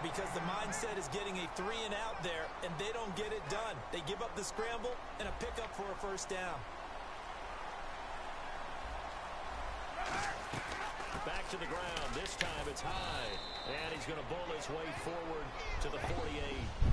because the mindset is getting a 3 and out there, and they don't get it done. They give up the scramble and a pickup for a first down. Back to the ground. This time it's high. And he's going to bull his way forward to the 48.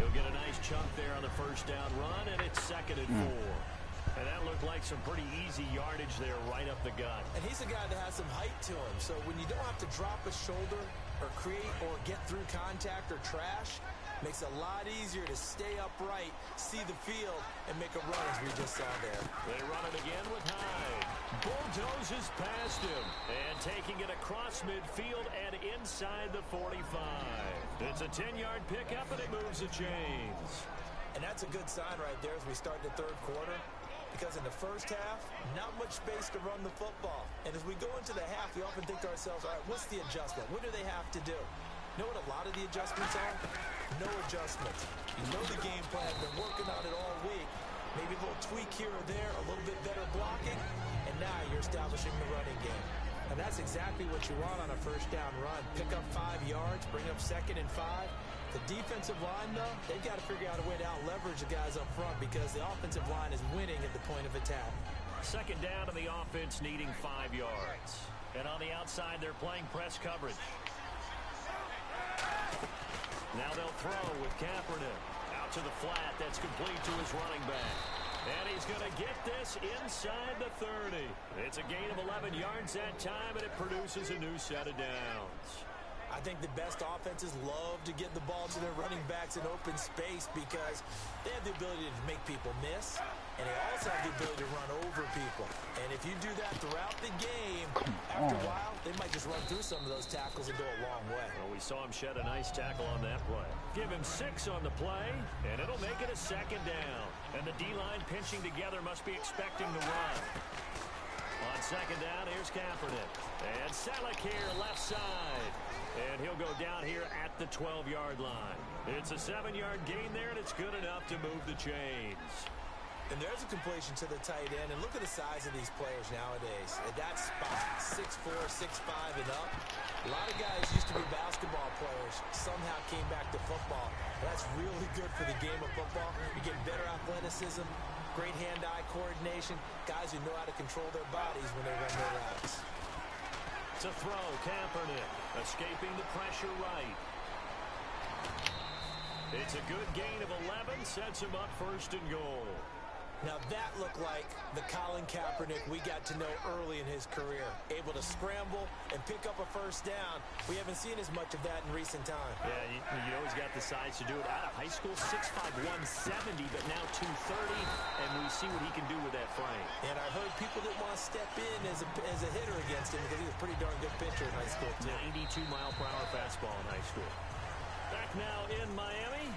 He'll get a nice chunk there on the first down run, and it's 2nd and 4. And that looked like some pretty easy yardage there right up the gut. And he's a guy that has some height to him. So when you don't have to drop a shoulder or create or get through contact or trash, makes it a lot easier to stay upright, see the field, and make a run as we just saw there. They run it again with Hyde. Bulldozes past him. And taking it across midfield and inside the 45. It's a 10-yard pickup, and it moves the chains. And that's a good sign right there as we start the third quarter. Because in the first half, not much space to run the football. And as we go into the half, we often think to ourselves, all right, what's the adjustment? What do they have to do? You know what a lot of the adjustments are? No adjustments. You know the game plan, been working on it all week. Maybe a little tweak here or there, a little bit better blocking, and now you're establishing the running game. And that's exactly what you want on a first down run. Pick up 5 yards, bring up 2nd and 5. The defensive line, though, they've got to figure out a way to out-leverage the guys up front because the offensive line is winning at the point of attack. 2nd down to the offense needing 5 yards. And on the outside, they're playing press coverage. Now they'll throw with Kaepernick. Out to the flat. That's complete to his running back. And he's going to get this inside the 30. It's a gain of 11 yards that time, and it produces a new set of downs. I think the best offenses love to get the ball to their running backs in open space because they have the ability to make people miss, and they also have the ability to run over people. And if you do that throughout the game, after a while, they might just run through some of those tackles and go a long way. Well, we saw him shed a nice tackle on that play. Give him 6 on the play, and it'll make it a 2nd down. And the D-line pinching together must be expecting the run. On 2nd down, here's Kaepernick. And Selleck here, left side. And he'll go down here at the 12-yard line. It's a 7-yard gain there, and it's good enough to move the chains. And there's a completion to the tight end. And look at the size of these players nowadays. At that spot, 6'4", 6'5", and up. A lot of guys used to be basketball players. Somehow came back to football. That's really good for the game of football. You get better athleticism, great hand-eye coordination, guys who know how to control their bodies when they run their routes. To throw, Kaepernick, escaping the pressure right. It's a good gain of 11, sets him up 1st and goal. Now that looked like the Colin Kaepernick we got to know early in his career. Able to scramble and pick up a first down. We haven't seen as much of that in recent time. Yeah, you know he's got the size to do it. Out of high school, 6'5", 170, but now 230, and we see what he can do with that frame. And I heard people didn't want to step in as a hitter against him because he was a pretty darn good pitcher in high school, too. 92-mile-per-hour fastball in high school. Back now in Miami.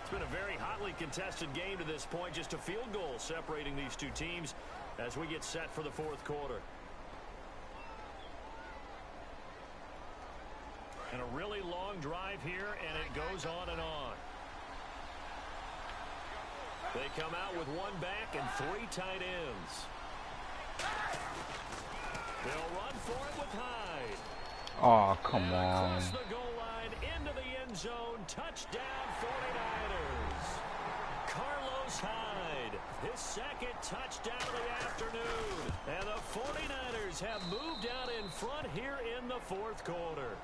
It's been a very hotly contested game to this point. Just a field goal separating these two teams as we get set for the 4th quarter. And a really long drive here, and it goes on and on. They come out with 1 back and 3 tight ends. They'll run for it with Hyde. Oh, come on. Across the goal line, into the end zone, touchdown 49ers. Carlos Hyde, his 2nd touchdown of the afternoon. And the 49ers have moved out in front here in the 4th quarter.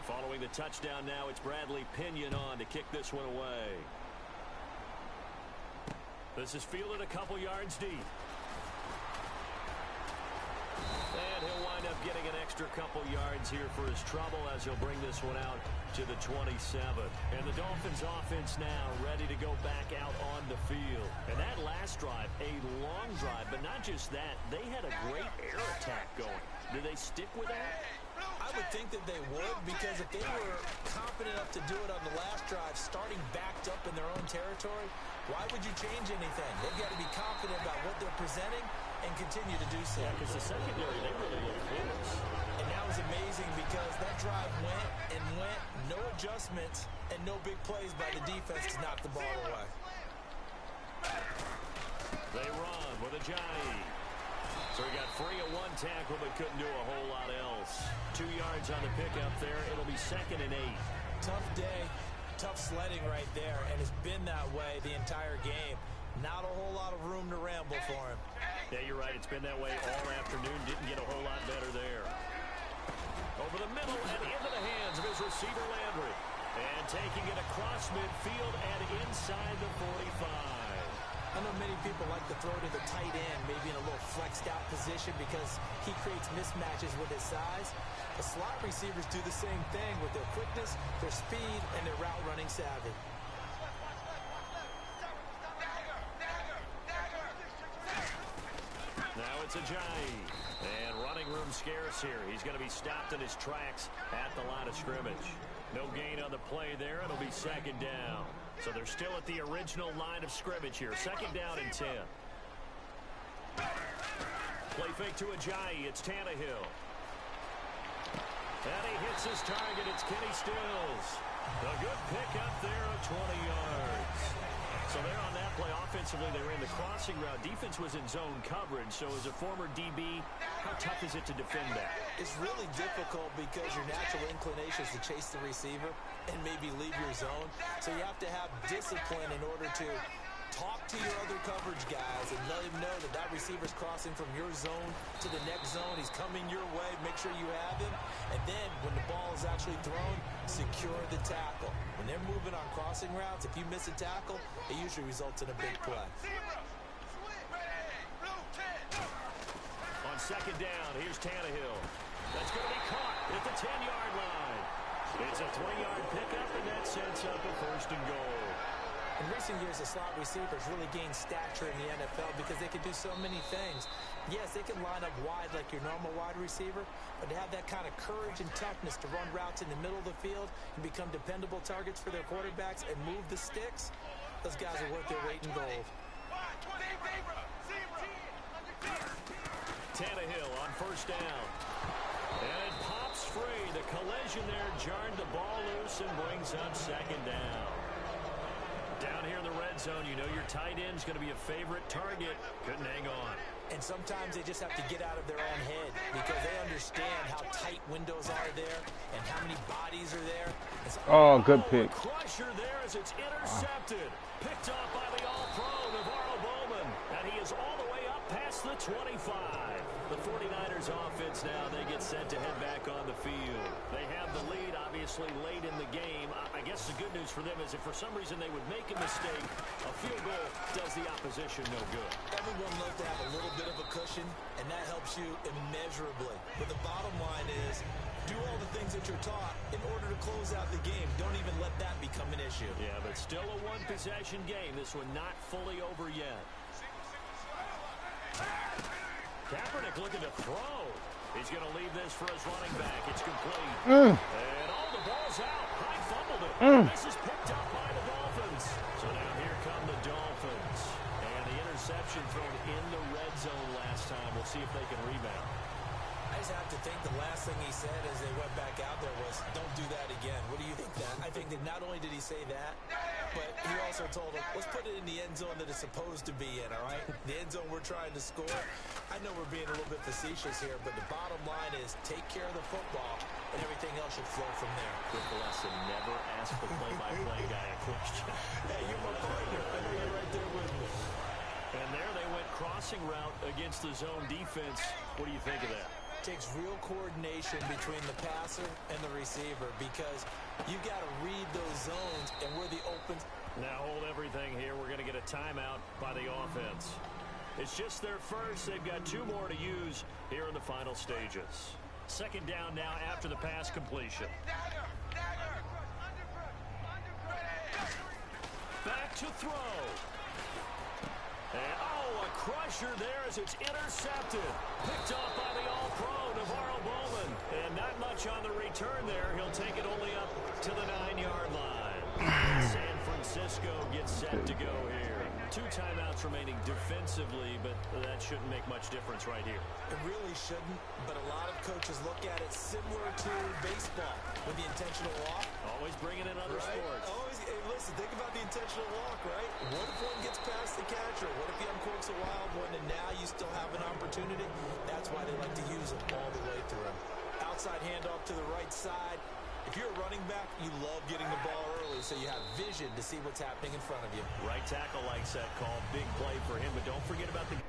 Following the touchdown now, it's Bradley Pinion on to kick this one away. This is fielded a couple yards deep. And he'll wind up getting an extra extra couple yards here for his trouble as he'll bring this one out to the 27. And the Dolphins offense now ready to go back out on the field. And that last drive, a long drive, but not just that, they had a great air attack going. Do they stick with that? I would think that they would, because if they were confident enough to do it on the last drive, starting backed up in their own territory, why would you change anything? They've got to be confident about what they're presenting and continue to do so. Yeah, because the secondary, they really look close. And that was amazing because that drive went and went, no adjustments, and no big plays by the defense to knock the ball away. They run with Ajayi. So he got free of one tackle but couldn't do a whole lot else. 2 yards on the pickup there. It'll be 2nd and 8. Tough day, tough sledding right there, and it's been that way the entire game. Not a whole lot of room to ramble for him. Yeah, you're right. It's been that way all afternoon. Didn't get a whole lot better there. Over the middle and into the hands of his receiver, Landry. And taking it across midfield and inside the 45. I know many people like to throw to the tight end, maybe in a little flexed out position because he creates mismatches with his size. The slot receivers do the same thing with their quickness, their speed, and their route running savvy. Now it's Ajayi. And running room scarce here. He's going to be stopped in his tracks at the line of scrimmage. No gain on the play there. It'll be 2nd down. So they're still at the original line of scrimmage here. 2nd down and 10. Play fake to Ajayi. It's Tannehill. And he hits his target. It's Kenny Stills. A good pickup there of 20 yards. So there on that play, offensively, they ran the crossing route. Defense was in zone coverage. So as a former DB, how tough is it to defend that? It's really difficult because your natural inclination is to chase the receiver and maybe leave your zone. So you have to have discipline in order to talk to your other coverage guys and let him know that that receiver's crossing from your zone to the next zone. He's coming your way. Make sure you have him. And then when the ball is actually thrown, secure the tackle. When they're moving on crossing routes, if you miss a tackle, it usually results in a big play. On 2nd down, here's Tannehill. That's going to be caught at the 10-yard line. It's a 3-yard pickup, and that sets up a 1st and goal. In recent years, the slot receivers really gained stature in the NFL because they can do so many things. Yes, they can line up wide like your normal wide receiver, but to have that kind of courage and toughness to run routes in the middle of the field and become dependable targets for their quarterbacks and move the sticks, those guys are worth their weight in gold. Tannehill on 1st down. And it pops free. The collision there jarred the ball loose and brings up 2nd down. Down here in the red zone, you know your tight end's going to be a favorite target. Couldn't hang on. And sometimes they just have to get out of their own head because they understand how tight windows are there and how many bodies are there. Oh, good pick. Crusher there as it's intercepted. Picked off by the all-pro Navarro Bowman. And he is all the way up past the 25. The 49ers offense now, they get set to head back on the field. They have the lead, obviously, late in the game. I guess the good news for them is if for some reason they would make a mistake, a field goal does the opposition no good. Everyone loves to have a little bit of a cushion, and that helps you immeasurably. But the bottom line is, do all the things that you're taught in order to close out the game. Don't even let that become an issue. Yeah, but still a one-possession game. This one not fully over yet. Kaepernick looking to throw. He's going to leave this for his running back. It's complete. And all the ball's out. High fumbled it. This is picked up by the Dolphins. So now here come the Dolphins. And the interception thrown in the red zone last time. We'll see if they can rebound. I just have to think the last thing he said as they went back out there was, don't do that again. What do you think that? I think that not only did he say that, but he also told him, let's put it in the end zone that it's supposed to be in, all right? The end zone we're trying to score. I know we're being a little bit facetious here, but the bottom line is take care of the football, and everything else should flow from there. Good lesson. Never ask the play-by-play guy a question. Hey, you're my partner. I know you're right there with me. And there they went crossing route against the zone defense. What do you think of that? Takes real coordination between the passer and the receiver because you've got to read those zones and where the open. Now hold everything here. We're going to get a timeout by the offense. It's just their first. They've got 2 more to use here in the final stages. Second down now after the pass completion. Back to throw. And, oh, a crusher there as it's intercepted. Picked off by the all-pro, Navarro Bowman. And not much on the return there. He'll take it only up to the 9-yard line. San Francisco gets set to go here. 2 timeouts remaining defensively, but that shouldn't make much difference right here. It really shouldn't, but a lot of coaches look at it similar to baseball with the intentional walk. Always bringing in other sports. Always, hey, listen, think about the intentional walk, right? What if one gets past the catcher? What if he uncorks a wild one and now you still have an opportunity? That's why they like to use them all the way through. Outside handoff to the right side. If you're a running back, you love getting the ball early so you have vision to see what's happening in front of you. Right tackle likes that call. Big play for him, but don't forget about the